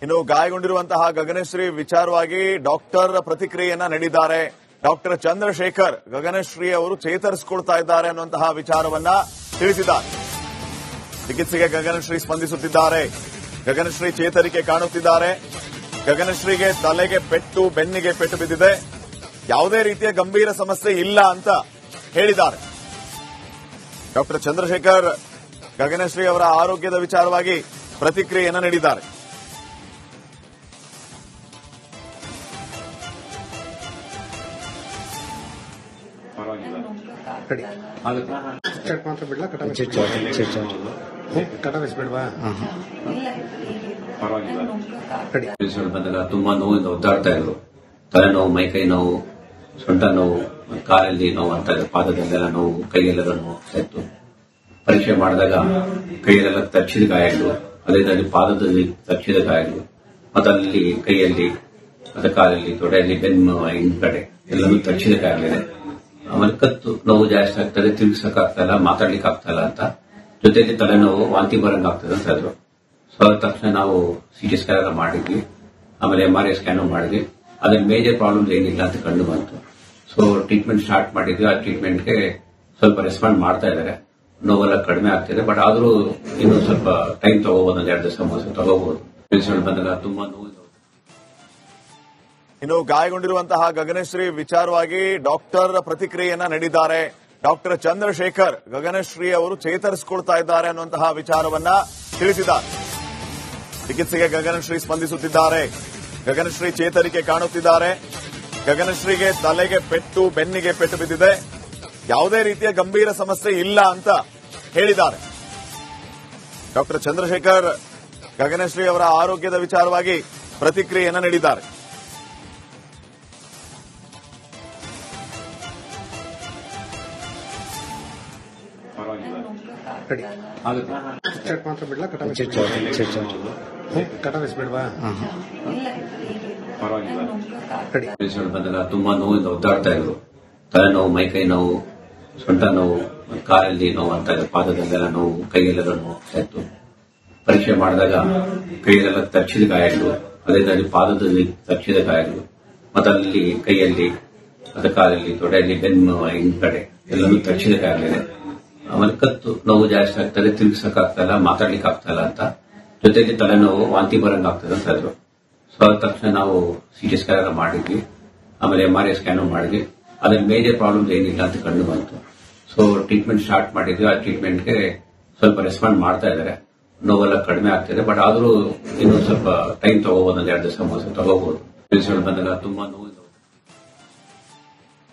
ಇನ್ನು ಗಾಯಗೊಂಡಿರುವಂತಹ ಗಗನಶ್ರೀ ವಿಚಾರವಾಗಿ ಡಾಕ್ಟರ್ ಪ್ರತಿಕ್ರಿಯೆಯನ್ನ ನೀಡಿದ್ದಾರೆ. ಡಾಕ್ಟರ್ ಚಂದ್ರಶೇಖರ್ ಗಗನಶ್ರೀ ಅವರು ಚೇತರಿಸಿಕೊಳ್ತಾ ಇದ್ದಾರೆ ಅನ್ನುವಂತಹ ವಿಚಾರವನ್ನ ತಿಳಿಸಿದ್ದಾರೆ. ಚಿಕಿತ್ಸೆಗೆ ಗಗನಶ್ರೀ ಸ್ಪಂದಿಸುತ್ತಿದ್ದಾರೆ. ಗಗನಶ್ರೀ ಚೇತರಿಕೆ ಕಾಣುತ್ತಿದ್ದಾರೆ. ಗಗನಶ್ರೀಗೆ ತಲೆಗೆ ಪೆಟ್ಟು, ಬೆನ್ನಿಗೆ ಪೆಟ್ಟು ಬಿದ್ದಿದೆ. ಯಾವುದೇ ರೀತಿಯ ಗಂಭೀರ ಸಮಸ್ಯೆ ಇಲ್ಲ ಅಂತ ಹೇಳಿದ್ದಾರೆ. ಡಾಕ್ಟರ್ ಚಂದ್ರಶೇಖರ್ ಗಗನಶ್ರೀ ಅವರ ಆರೋಗ್ಯದ ವಿಚಾರವಾಗಿ ಪ್ರತಿಕ್ರಿಯೆಯನ್ನ ನೀಡಿದ್ದಾರೆ. ಮಾತ್ರ ಬಿಡ್ಲಾ ಕಟ ಬಿಸ್ಬೇಡ್ವಾ ಬಂದಾಗ ತುಂಬಾ ನೋವಿಂದ ಒದ್ದಾಡ್ತಾ ಇದ್ರು. ತಲೆನೋವು, ಮೈಕೈ ನೋವು, ಸೊಂಟ ನೋವು, ಕಾಲಲ್ಲಿ ನೋವು ಅಂತ ಇದೆ, ಪಾದದಲ್ಲೆಲ್ಲ ನೋವು, ಕೈಯಲ್ಲೆಲ್ಲ ನೋವು ಇತ್ತು. ಪರೀಕ್ಷೆ ಮಾಡಿದಾಗ ಕೈಯಲ್ಲೆಲ್ಲ ತಚ್ಚಿದ ಗಾಯಗಳು, ಅದೇ ಪಾದದಲ್ಲಿ ತಚ್ಚಿದ ಗಾಯಗಳು, ಮತ್ತೆ ಅಲ್ಲಿ ಕೈಯಲ್ಲಿ, ಮತ್ತೆ ಕಾಲಲ್ಲಿ, ತೊಡೆಯಲ್ಲಿ, ಬೆನ್ನು, ಹಿಂದ್ಗಡೆ ಎಲ್ಲನೂ ತಚ್ಚಿದ ಗಾಯಗಳಿದೆ. ಆಮೇಲೆ ಕತ್ತು ನೋವು ಜಾಸ್ತಿ ಆಗ್ತದೆ, ತಿರುಗಿಸಕ್ಕಾಗ್ತಾ ಮಾತಾಡ್ಲಿಕ್ಕೆ ಆಗ್ತಾ ಇಲ್ಲ ಅಂತ, ಜೊತೆಯಲ್ಲಿ ತಲೆನೋವು, ವಾಂತಿ ಬರಂಗ್ ಆಗ್ತದೆ ಅಂತ ಇದ್ರು. ಸೊ ಅದ ತಕ್ಷಣ ನಾವು ಸಿಟಿ ಸ್ಕ್ಯಾನ್ ಎಲ್ಲ ಮಾಡಿದ್ವಿ. ಆಮೇಲೆ MRI ಸ್ಕ್ಯಾನು ಮಾಡಿದ್ವಿ. ಅದ್ರಲ್ಲಿ ಮೇಜರ್ ಪ್ರಾಬ್ಲಮ್ಸ್ ಏನಿಲ್ಲ ಅಂತ ಕಂಡು ಬಂತು. ಸೊ ಟ್ರೀಟ್ಮೆಂಟ್ ಸ್ಟಾರ್ಟ್ ಮಾಡಿದ್ವಿ. ಆ ಟ್ರೀಟ್ಮೆಂಟ್ಗೆ ಸ್ವಲ್ಪ ರೆಸ್ಪಾಂಡ್ ಮಾಡ್ತಾ ಇದ್ದಾರೆ. ನೋವೆಲ್ಲ ಕಡಿಮೆ ಆಗ್ತಿದೆ. ಬಟ್ ಆದ್ರೂ ಇನ್ನು ಸ್ವಲ್ಪ ಟೈಮ್ ತಗೋಬಹುದು, 2 ದಿವಸ 3 ದಿವಸ ತಗೋಬಹುದು. ಬಂದಾಗ ತುಂಬಾ ನೋವು. ಇನ್ನು ಗಾಯಗೊಂಡಿರುವಂತಹ ಗಗನಶ್ರೀ ವಿಚಾರವಾಗಿ ಡಾಕ್ಟರ್ ಪ್ರತಿಕ್ರಿಯೆಯನ್ನ ನೀಡಿದ್ದಾರೆ. ಡಾಕ್ಟರ್ ಚಂದ್ರಶೇಖರ್ ಗಗನಶ್ರೀ ಅವರು ಚೇತರಿಸಿಕೊಳ್ತಾ ಇದ್ದಾರೆ ಅನ್ನುವಂತಹ ವಿಚಾರವನ್ನ ತಿಳಿಸಿದ್ದಾರೆ. ಚಿಕಿತ್ಸೆಗೆ ಗಗನಶ್ರೀ ಸ್ಪಂದಿಸುತ್ತಿದ್ದಾರೆ. ಗಗನಶ್ರೀ ಚೇತರಿಕೆ ಕಾಣುತ್ತಿದ್ದಾರೆ. ಗಗನಶ್ರೀಗೆ ತಲೆಗೆ ಪೆಟ್ಟು, ಬೆನ್ನಿಗೆ ಪೆಟ್ಟು ಬಿದ್ದಿದೆ. ಯಾವುದೇ ರೀತಿಯ ಗಂಭೀರ ಸಮಸ್ಯೆ ಇಲ್ಲ ಅಂತ ಹೇಳಿದ್ದಾರೆ. ಡಾಕ್ಟರ್ ಚಂದ್ರಶೇಖರ್ ಗಗನಶ್ರೀ ಅವರ ಆರೋಗ್ಯದ ವಿಚಾರವಾಗಿ ಪ್ರತಿಕ್ರಿಯೆಯನ್ನ ನೀಡಿದ್ದಾರೆ. ಮಾತ್ರ ಬಿಡ್ಲಾ ಕಟ ಬಿಸ್ಬೇಡ್ವಾ ಬಂದಾಗ ತುಂಬಾ ನೋವಿಂದ ಒದ್ದಾಡ್ತಾ ಇದ್ರು. ತಲೆನೋವು, ಮೈಕೈ ನೋವು, ಸೊಂಟ ನೋವು, ಕಾಲಲ್ಲಿ ನೋವು ಅಂತ ಇದೆ, ಪಾದದಲ್ಲೆಲ್ಲ ನೋವು, ಕೈಯಲ್ಲೆಲ್ಲ ನೋವು ಇತ್ತು. ಪರೀಕ್ಷೆ ಮಾಡಿದಾಗ ಕೈಯಲ್ಲೆಲ್ಲ ತಚ್ಚಿದ ಗಾಯಗಳು, ಅದೇ ಪಾದದಲ್ಲಿ ತಚ್ಚಿದ ಗಾಯಗಳು, ಮತ್ತೆ ಅಲ್ಲಿ ಕೈಯಲ್ಲಿ, ಮತ್ತೆ ಕಾಲಲ್ಲಿ, ತೊಡೆಯಲ್ಲಿ, ಬೆನ್ನು, ಹಿಂದ್ಗಡೆ ಎಲ್ಲನೂ ತಚ್ಚಿದ ಗಾಯಗಳಿದೆ. ಆಮೇಲೆ ಕತ್ತು ನೋವು ಜಾಸ್ತಿ ಆಗ್ತದೆ, ತಿರುಗಿಸಕ್ಕಾಗ್ತಾ ಇಲ್ಲ, ಮಾತಾಡ್ಲಿಕ್ಕೆ ಆಗ್ತಾ ಇಲ್ಲ ಅಂತ, ಜೊತೆಯಲ್ಲಿ ತಲೆನೋವು, ವಾಂತಿ ಬರಂಗ್ ಆಗ್ತದೆ ಅಂತ ಇದ್ರು. ಸೊ ಅದ ತಕ್ಷಣ ನಾವು ಸಿಟಿ ಸ್ಕ್ಯಾನ್ ಎಲ್ಲ ಮಾಡಿದ್ವಿ. ಆಮೇಲೆ MRI ಸ್ಕ್ಯಾನು ಮಾಡಿದ್ವಿ. ಅದ್ರಲ್ಲಿ ಮೇಜರ್ ಪ್ರಾಬ್ಲಮ್ಸ್ ಏನಿಲ್ಲ ಅಂತ ಕಂಡು ಬಂತು. ಸೊ ಟ್ರೀಟ್ಮೆಂಟ್ ಸ್ಟಾರ್ಟ್ ಮಾಡಿದ್ವಿ. ಆ ಟ್ರೀಟ್ಮೆಂಟ್ಗೆ ಸ್ವಲ್ಪ ರೆಸ್ಪಾಂಡ್ ಮಾಡ್ತಾ ಇದ್ದಾರೆ. ನೋವೆಲ್ಲ ಕಡಿಮೆ ಆಗ್ತಿದೆ. ಬಟ್ ಆದ್ರೂ ಇನ್ನು ಸ್ವಲ್ಪ ಟೈಮ್ ತಗೋಬಹುದು, 2 ದಿವಸ 3 ದಿವಸ ತಗೋಬಹುದು. ಬಂದಾಗ ತುಂಬಾ ನೋವು.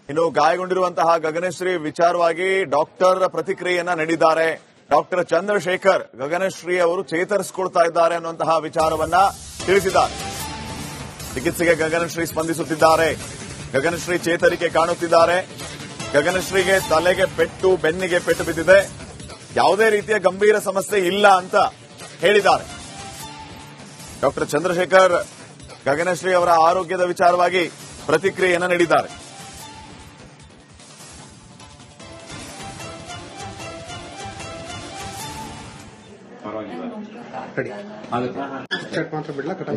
ಇನ್ನು ಗಾಯಗೊಂಡಿರುವಂತಹ ಗಗನಶ್ರೀ ವಿಚಾರವಾಗಿ ಡಾಕ್ಟರ್ ಪ್ರತಿಕ್ರಿಯೆಯನ್ನ ನೀಡಿದ್ದಾರೆ. ಡಾಕ್ಟರ್ ಚಂದ್ರಶೇಖರ್ ಗಗನಶ್ರೀ ಅವರು ಚೇತರಿಸಿಕೊಳ್ತಾ ಇದ್ದಾರೆ ಅನ್ನುವಂತಹ ವಿಚಾರವನ್ನ ತಿಳಿಸಿದ್ದಾರೆ. ಚಿಕಿತ್ಸೆಗೆ ಗಗನಶ್ರೀ ಸ್ಪಂದಿಸುತ್ತಿದ್ದಾರೆ. ಗಗನಶ್ರೀ ಚೇತರಿಕೆ ಕಾಣುತ್ತಿದ್ದಾರೆ. ಗಗನಶ್ರೀಗೆ ತಲೆಗೆ ಪೆಟ್ಟು, ಬೆನ್ನಿಗೆ ಪೆಟ್ಟು ಬಿದ್ದಿದೆ. ಯಾವುದೇ ರೀತಿಯ ಗಂಭೀರ ಸಮಸ್ಯೆ ಇಲ್ಲ ಅಂತ ಹೇಳಿದ್ದಾರೆ. ಡಾಕ್ಟರ್ ಚಂದ್ರಶೇಖರ್ ಗಗನಶ್ರೀ ಅವರ ಆರೋಗ್ಯದ ವಿಚಾರವಾಗಿ ಪ್ರತಿಕ್ರಿಯೆಯನ್ನ ನೀಡಿದ್ದಾರೆ. ಮಾತ್ರ ಬಿಡ್ಲಾ ಕಟ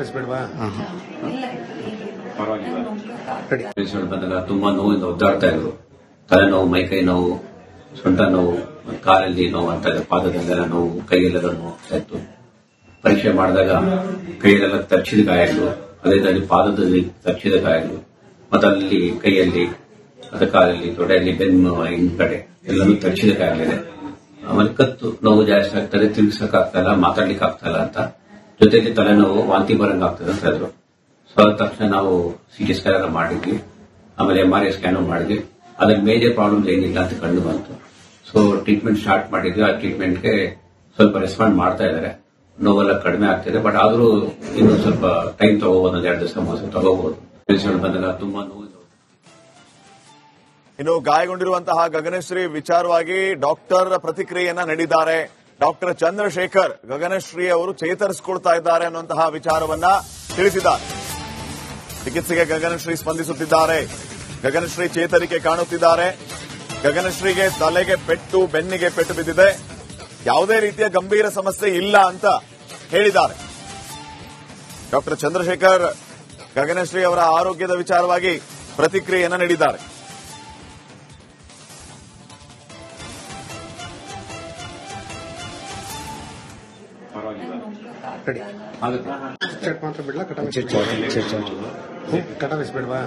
ಬಿಸ್ಬೇಡ್ವಾ ಬಂದಾಗ ತುಂಬಾ ನೋವಿಂದ ಒದ್ದಾಡ್ತಾ ಇದ್ರು. ತಲೆನೋವು, ಮೈಕೈ ನೋವು, ಸೊಂಟ ನೋವು, ಕಾಲಲ್ಲಿ ನೋವು ಅಂತ ಇದೆ, ಪಾದದಲ್ಲೆಲ್ಲ ನೋವು, ಕೈಯಲ್ಲೆಲ್ಲ ನೋವು ಇತ್ತು. ಪರೀಕ್ಷೆ ಮಾಡಿದಾಗ ಕೈಯಲ್ಲೆಲ್ಲ ತಚ್ಚಿದ ಗಾಯಗಳು, ಅದೇ ಪಾದದಲ್ಲಿ ತಚ್ಚಿದ ಗಾಯಗಳು, ಮತ್ತೆ ಅಲ್ಲಿ ಕೈಯಲ್ಲಿ, ಮತ್ತೆ ಕಾಲಲ್ಲಿ, ತೊಡೆಯಲ್ಲಿ, ಬೆನ್ನು, ಹಿಂದ್ಗಡೆ ಎಲ್ಲನೂ ತಚ್ಚಿದ ಗಾಯಗಳಿದೆ. ಆಮೇಲೆ ಕತ್ತು ನೋವು ಜಾಸ್ತಿ ಆಗ್ತದೆ, ತಿರುಗಿಸಕ್ಕಾಗ್ತಾ ಇಲ್ಲ, ಮಾತಾಡ್ಲಿಕ್ಕೆ ಆಗ್ತಾ ಇಲ್ಲ ಅಂತ, ಜೊತೆಯಲ್ಲಿ ತಲೆನೋವು, ವಾಂತಿ ಬರಂಗ್ ಆಗ್ತದೆ ಅಂತ ಇದ್ರು. ಸೊ ಅದ ತಕ್ಷಣ ನಾವು ಸಿಟಿ ಸ್ಕ್ಯಾನ್ ಎಲ್ಲ ಮಾಡಿದ್ವಿ. ಆಮೇಲೆ MRI ಸ್ಕ್ಯಾನು ಮಾಡಿದ್ವಿ. ಅದ್ರಲ್ಲಿ ಮೇಜರ್ ಪ್ರಾಬ್ಲಮ್ಸ್ ಏನಿಲ್ಲ ಅಂತ ಕಂಡು ಬಂತು. ಸೊ ಟ್ರೀಟ್ಮೆಂಟ್ ಸ್ಟಾರ್ಟ್ ಮಾಡಿದ್ವಿ. ಆ ಟ್ರೀಟ್ಮೆಂಟ್ಗೆ ಸ್ವಲ್ಪ ರೆಸ್ಪಾಂಡ್ ಮಾಡ್ತಾ ಇದ್ದಾರೆ. ನೋವೆಲ್ಲ ಕಡಿಮೆ ಆಗ್ತಿದೆ. ಬಟ್ ಆದ್ರೂ ಇನ್ನು ಸ್ವಲ್ಪ ಟೈಮ್ ತಗೋಬಹುದು, 2 ದಿವಸ 3 ದಿವಸ ತಗೋಬಹುದು. ಬಂದಾಗ ತುಂಬಾ ನೋವು. ಇನ್ನು ಗಾಯಗೊಂಡಿರುವಂತಹ ಗಗನಶ್ರೀ ವಿಚಾರವಾಗಿ ಡಾಕ್ಟರ್ ಪ್ರತಿಕ್ರಿಯೆಯನ್ನ ನೀಡಿದ್ದಾರೆ. ಡಾಕ್ಟರ್ ಚಂದ್ರಶೇಖರ್ ಗಗನಶ್ರೀ ಅವರು ಚೇತರಿಸಿಕೊಳ್ತಾ ಇದ್ದಾರೆ ಅನ್ನುವಂತಹ ವಿಚಾರವನ್ನ ತಿಳಿಸಿದ್ದಾರೆ. ಚಿಕಿತ್ಸೆಗೆ ಗಗನಶ್ರೀ ಸ್ಪಂದಿಸುತ್ತಿದ್ದಾರೆ. ಗಗನಶ್ರೀ ಚೇತರಿಕೆ ಕಾಣುತ್ತಿದ್ದಾರೆ. ಗಗನಶ್ರೀಗೆ ತಲೆಗೆ ಪೆಟ್ಟು, ಬೆನ್ನಿಗೆ ಪೆಟ್ಟು ಬಿದ್ದಿದೆ. ಯಾವುದೇ ರೀತಿಯ ಗಂಭೀರ ಸಮಸ್ಯೆ ಇಲ್ಲ ಅಂತ ಹೇಳಿದ್ದಾರೆ. ಡಾಕ್ಟರ್ ಚಂದ್ರಶೇಖರ್ ಗಗನಶ್ರೀ ಅವರ ಆರೋಗ್ಯದ ವಿಚಾರವಾಗಿ ಪ್ರತಿಕ್ರಿಯೆಯನ್ನ ನೀಡಿದ್ದಾರೆ. ಮಾತ್ರ ಬಿಡ್ಲಾ ಕಟ ಬಿಸ್ಬೇಡವಾ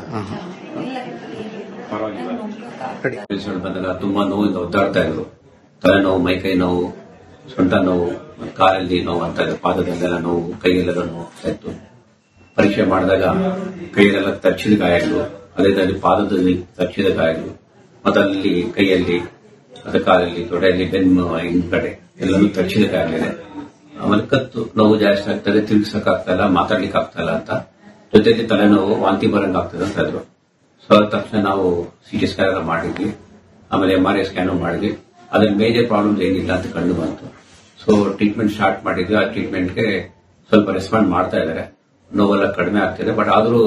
ಬಂದಾಗ ತುಂಬಾ ನೋವಿಂದ ಒದ್ದಾಡ್ತಾ ಇದ್ರು. ತಲೆನೋವು, ಮೈಕೈ ನೋವು, ಸೊಂಟ ನೋವು, ಕಾಲಲ್ಲಿ ನೋವು ಅಂತ ಇದೆ, ಪಾದದಲ್ಲೆಲ್ಲ ನೋವು, ಕೈಯಲ್ಲೆಲ್ಲ ನೋವು ಇತ್ತು. ಪರೀಕ್ಷೆ ಮಾಡಿದಾಗ ಕೈಯಲ್ಲೆಲ್ಲ ತಚ್ಚಿದ ಗಾಯಗಳು, ಅದೇ ಪಾದದಲ್ಲಿ ತಚ್ಚಿದ ಗಾಯಗಳು, ಮತ್ತೆ ಅಲ್ಲಿ ಕೈಯಲ್ಲಿ, ಅದ ಕಾಲಲ್ಲಿ, ತೊಡೆಯಲ್ಲಿ, ಬೆನ್ನು, ಹಿಂದ್ಗಡೆ ಎಲ್ಲನೂ ತಚ್ಚಿದ ಗಾಯಗಳಿದೆ. ಆಮೇಲೆ ಕತ್ತು ನೋವು ಜಾಸ್ತಿ ಆಗ್ತದೆ, ತಿರುಗಿಸಕ್ಕಾಗ್ತಾ ಮಾತಾಡ್ಲಿಕ್ಕೆ ಆಗ್ತಾ ಇಲ್ಲ ಅಂತ, ಜೊತೆಲಿ ತಲೆನೋವು, ವಾಂತಿ ಬರಂಗ್ ಆಗ್ತದೆ ಅಂತ ಇದ್ರು. ಸೊ ಅದ ತಕ್ಷಣ ನಾವು ಸಿಟಿ ಸ್ಕ್ಯಾನ್ ಎಲ್ಲ ಮಾಡಿದ್ವಿ, ಆಮೇಲೆ MRI ಸ್ಕ್ಯಾನು ಮಾಡಿದ್ವಿ. ಅದ್ರಲ್ಲಿ ಮೇಜರ್ ಪ್ರಾಬ್ಲಮ್ಸ್ ಏನಿಲ್ಲ ಅಂತ ಕಂಡು ಬಂತು. ಸೊ ಟ್ರೀಟ್ಮೆಂಟ್ ಸ್ಟಾರ್ಟ್ ಮಾಡಿದ್ವಿ. ಆ ಟ್ರೀಟ್ಮೆಂಟ್ಗೆ ಸ್ವಲ್ಪ ರೆಸ್ಪಾಂಡ್ ಮಾಡ್ತಾ ಇದ್ದಾರೆ, ನೋವೆಲ್ಲ ಕಡಿಮೆ ಆಗ್ತಿದೆ. ಬಟ್ ಆದ್ರೂ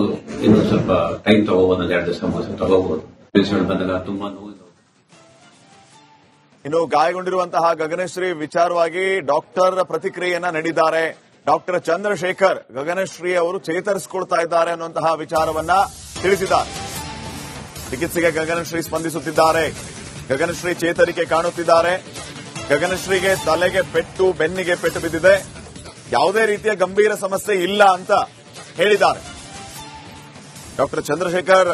ಇನ್ನು ಸ್ವಲ್ಪ ಟೈಮ್ ತಗೋಬಹುದು, 2 ದಿವಸ 3 ದಿವಸ ತಗೋಬಹುದು. ಬಂದಾಗ ತುಂಬಾ ನೋವು. ಇನ್ನು ಗಾಯಗೊಂಡಿರುವಂತಹ ಗಗನಶ್ರೀ ವಿಚಾರವಾಗಿ ಡಾಕ್ಟರ್ ಪ್ರತಿಕ್ರಿಯೆಯನ್ನ ನೀಡಿದ್ದಾರೆ. ಡಾಕ್ಟರ್ ಚಂದ್ರಶೇಖರ್ ಗಗನಶ್ರೀ ಅವರು ಚೇತರಿಸಿಕೊಳ್ತಾ ಇದ್ದಾರೆ ಅನ್ನುವಂತಹ ವಿಚಾರವನ್ನ ತಿಳಿಸಿದ್ದಾರೆ. ಚಿಕಿತ್ಸೆಗೆ ಗಗನಶ್ರೀ ಸ್ಪಂದಿಸುತ್ತಿದ್ದಾರೆ. ಗಗನಶ್ರೀ ಚೇತರಿಕೆ ಕಾಣುತ್ತಿದ್ದಾರೆ. ಗಗನಶ್ರೀಗೆ ತಲೆಗೆ ಪೆಟ್ಟು, ಬೆನ್ನಿಗೆ ಪೆಟ್ಟು ಬಿದ್ದಿದೆ. ಯಾವುದೇ ರೀತಿಯ ಗಂಭೀರ ಸಮಸ್ಯೆ ಇಲ್ಲ ಅಂತ ಹೇಳಿದ್ದಾರೆ. ಡಾಕ್ಟರ್ ಚಂದ್ರಶೇಖರ್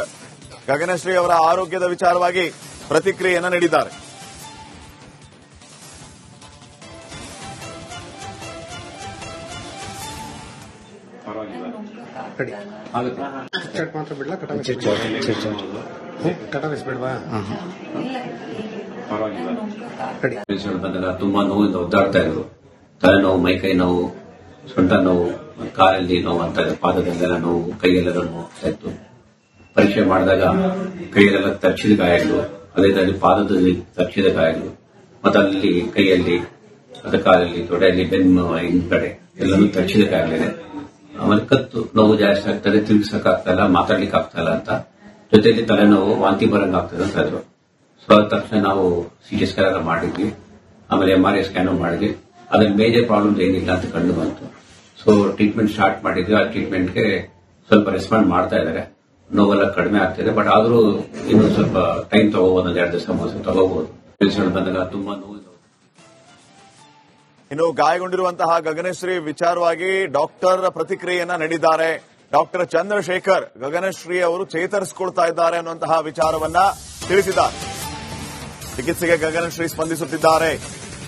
ಗಗನಶ್ರೀ ಅವರ ಆರೋಗ್ಯದ ವಿಚಾರವಾಗಿ ಪ್ರತಿಕ್ರಿಯೆಯನ್ನ ನೀಡಿದ್ದಾರೆ. ಮಾತ್ರ ಬಿಡ್ಲಾ ಕಟ ಬಿಸ್ಬೇಡವಾ ಬಂದಾಗ ತುಂಬಾ ನೋವಿಂದ ಒದ್ದಾಡ್ತಾ ಇದ್ರು. ತಲೆನೋವು, ಮೈಕೈ ನೋವು, ಸೊಂಟ ನೋವು, ಕಾಲಲ್ಲಿ ನೋವು ಅಂತ ಇದೆ, ಪಾದದಲ್ಲೆಲ್ಲ ನೋವು, ಕೈಯಲ್ಲೆಲ್ಲ ನೋವು ಇತ್ತು. ಪರೀಕ್ಷೆ ಮಾಡಿದಾಗ ಕೈಯಲ್ಲೆಲ್ಲ ತಚ್ಚಿದ ಗಾಯಗಳು, ಅದೇ ಪಾದದಲ್ಲಿ ತಚ್ಚಿದ ಗಾಯಗಳು, ಮತ್ತೆ ಅಲ್ಲಿ ಕೈಯಲ್ಲಿ, ಅದ ಕಾಲಲ್ಲಿ, ತೊಡೆಯಲ್ಲಿ, ಬೆನ್ನು, ಹಿಂದ್ಗಡೆ ಎಲ್ಲನೂ ತಚ್ಚಿದ ಗಾಯಗಳಿದೆ. ಆಮೇಲೆ ಕತ್ತು ನೋವು ಜಾಸ್ತಿ ಆಗ್ತದೆ, ತಿರುಗಿಸಕ್ಕಾಗ್ತಾ ಇಲ್ಲ, ಮಾತಾಡ್ಲಿಕ್ಕೆ ಆಗ್ತಾ ಇಲ್ಲ ಅಂತ, ಜೊತೆಲಿ ತಲೆನೋವು, ವಾಂತಿ ಬರಂಗ್ ಆಗ್ತದೆ ಅಂತ ಇದ್ರು. ಸೊ ಅದ ತಕ್ಷಣ ನಾವು ಸಿಟಿ ಸ್ಕ್ಯಾನ್ ಎಲ್ಲ ಮಾಡಿದ್ವಿ, ಆಮೇಲೆ MRI ಸ್ಕ್ಯಾನು ಮಾಡಿದ್ವಿ. ಅದ್ರಲ್ಲಿ ಮೇಜರ್ ಪ್ರಾಬ್ಲಮ್ಸ್ ಏನಿಲ್ಲ ಅಂತ ಕಂಡು ಬಂತು. ಸೊ ಟ್ರೀಟ್ಮೆಂಟ್ ಸ್ಟಾರ್ಟ್ ಮಾಡಿದ್ವಿ. ಆ ಟ್ರೀಟ್ಮೆಂಟ್ಗೆ ಸ್ವಲ್ಪ ರೆಸ್ಪಾಂಡ್ ಮಾಡ್ತಾ ಇದ್ದಾರೆ, ನೋವೆಲ್ಲ ಕಡಿಮೆ ಆಗ್ತಿದೆ. ಬಟ್ ಆದ್ರೂ ಇನ್ನು ಸ್ವಲ್ಪ ಟೈಮ್ ತಗೋಬಹುದು, 2 ದಿವಸ 3 ದಿವಸ ತಗೋಬಹುದು. ಬಂದಾಗ ತುಂಬಾ ನೋವು. ಇನ್ನು ಗಾಯಗೊಂಡಿರುವಂತಹ ಗಗನಶ್ರೀ ವಿಚಾರವಾಗಿ ಡಾಕ್ಟರ್ ಪ್ರತಿಕ್ರಿಯೆಯನ್ನ ನೀಡಿದ್ದಾರೆ. ಡಾಕ್ಟರ್ ಚಂದ್ರಶೇಖರ್ ಗಗನಶ್ರೀ ಅವರು ಚೇತರಿಸಿಕೊಳ್ತಾ ಇದ್ದಾರೆ ಅನ್ನುವಂತಹ ವಿಚಾರವನ್ನ ತಿಳಿಸಿದ್ದಾರೆ. ಚಿಕಿತ್ಸೆಗೆ ಗಗನಶ್ರೀ ಸ್ಪಂದಿಸುತ್ತಿದ್ದಾರೆ.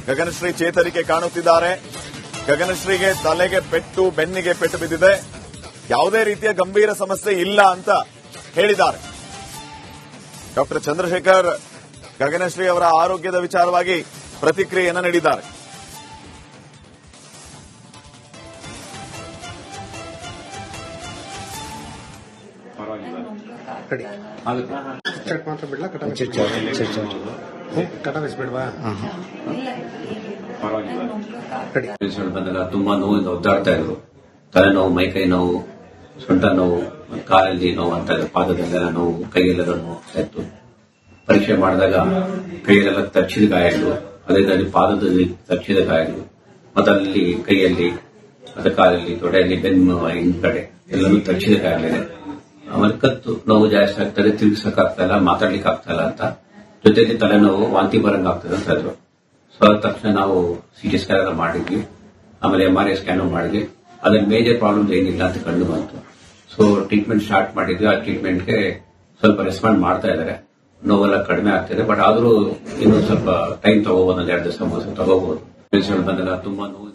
ಗಗನಶ್ರೀ ಚೇತರಿಕೆ ಕಾಣುತ್ತಿದ್ದಾರೆ. ಗಗನಶ್ರೀಗೆ ತಲೆಗೆ ಪೆಟ್ಟು, ಬೆನ್ನಿಗೆ ಪೆಟ್ಟು ಬಿದ್ದಿದೆ. ಯಾವುದೇ ರೀತಿಯ ಗಂಭೀರ ಸಮಸ್ಯೆ ಇಲ್ಲ ಅಂತ ಹೇಳಿದ್ದಾರೆ. ಡಾಕ್ಟರ್ ಚಂದ್ರಶೇಖರ್ ಗಗನಶ್ರೀ ಅವರ ಆರೋಗ್ಯದ ವಿಚಾರವಾಗಿ ಪ್ರತಿಕ್ರಿಯೆಯನ್ನ ನೀಡಿದ್ದಾರೆ. ಮಾತ್ರ ಬಿಡ್ಲಾ ಕಟ ಬಿಸ್ಬೇಡವಾ ಬಂದಾಗ ತುಂಬಾ ನೋವಿಂದ ಒದ್ದಾಡ್ತಾ ಇದ್ರು. ತಲೆನೋವು, ಮೈಕೈ ನೋವು, ಸೊಂಟ ನೋವು, ಕಾಲಲ್ಲಿ ನೋವು ಅಂತ ಇದೆ, ಪಾದದಲ್ಲೆಲ್ಲ ನೋವು, ಕೈಯಲ್ಲೆಲ್ಲ ನೋವು ಇತ್ತು. ಪರೀಕ್ಷೆ ಮಾಡಿದಾಗ ಕೈಯಲ್ಲೆಲ್ಲ ತಚ್ಚಿದ ಗಾಯಗಳು, ಅದೇ ಪಾದದಲ್ಲಿ ತಚ್ಚಿದ ಗಾಯಗಳು, ಮತ್ತೆ ಅಲ್ಲಿ ಕೈಯಲ್ಲಿ, ಅದ ಕಾಲಲ್ಲಿ, ತೊಡೆಯಲ್ಲಿ, ಬೆನ್ನು, ಹಿಂದ್ಗಡೆ ಎಲ್ಲನೂ ತಚ್ಚಿದ ಗಾಯಗಳಿದೆ. ಆಮೇಲೆ ಕತ್ತು ನೋವು ಜಾಸ್ತಿ ಆಗ್ತದೆ, ತಿರುಗಿಸಕ್ಕಾಗ್ತಾ ಇಲ್ಲ, ಮಾತಾಡ್ಲಿಕ್ಕೆ ಆಗ್ತಾ ಇಲ್ಲ ಅಂತ, ಜೊತೆಲಿ ತಲೆನೋವು, ವಾಂತಿ ಬರಂಗ್ ಆಗ್ತದೆ ಅಂತ ಇದ್ರು. ಸೊ ಅದ ತಕ್ಷಣ ನಾವು ಸಿಟಿ ಸ್ಕ್ಯಾನ್ ಎಲ್ಲ ಮಾಡಿದ್ವಿ, ಆಮೇಲೆ MRI ಸ್ಕ್ಯಾನು ಮಾಡಿದ್ವಿ. ಅದ್ರಲ್ಲಿ ಮೇಜರ್ ಪ್ರಾಬ್ಲಮ್ಸ್ ಏನಿಲ್ಲ ಅಂತ ಕಂಡು ಬಂತು. ಸೊ ಟ್ರೀಟ್ಮೆಂಟ್ ಸ್ಟಾರ್ಟ್ ಮಾಡಿದ್ವಿ. ಆ ಟ್ರೀಟ್ಮೆಂಟ್ಗೆ ಸ್ವಲ್ಪ ರೆಸ್ಪಾಂಡ್ ಮಾಡ್ತಾ ಇದ್ದಾರೆ, ನೋವೆಲ್ಲ ಕಡಿಮೆ ಆಗ್ತಿದೆ. ಬಟ್ ಆದ್ರೂ ಇನ್ನು ಸ್ವಲ್ಪ ಟೈಮ್ ತಗೋಬಹುದು, 2 ದಿವಸ 3 ದಿವಸ ತಗೋಬಹುದು. ಬಂದಾಗ ತುಂಬಾ ನೋವು.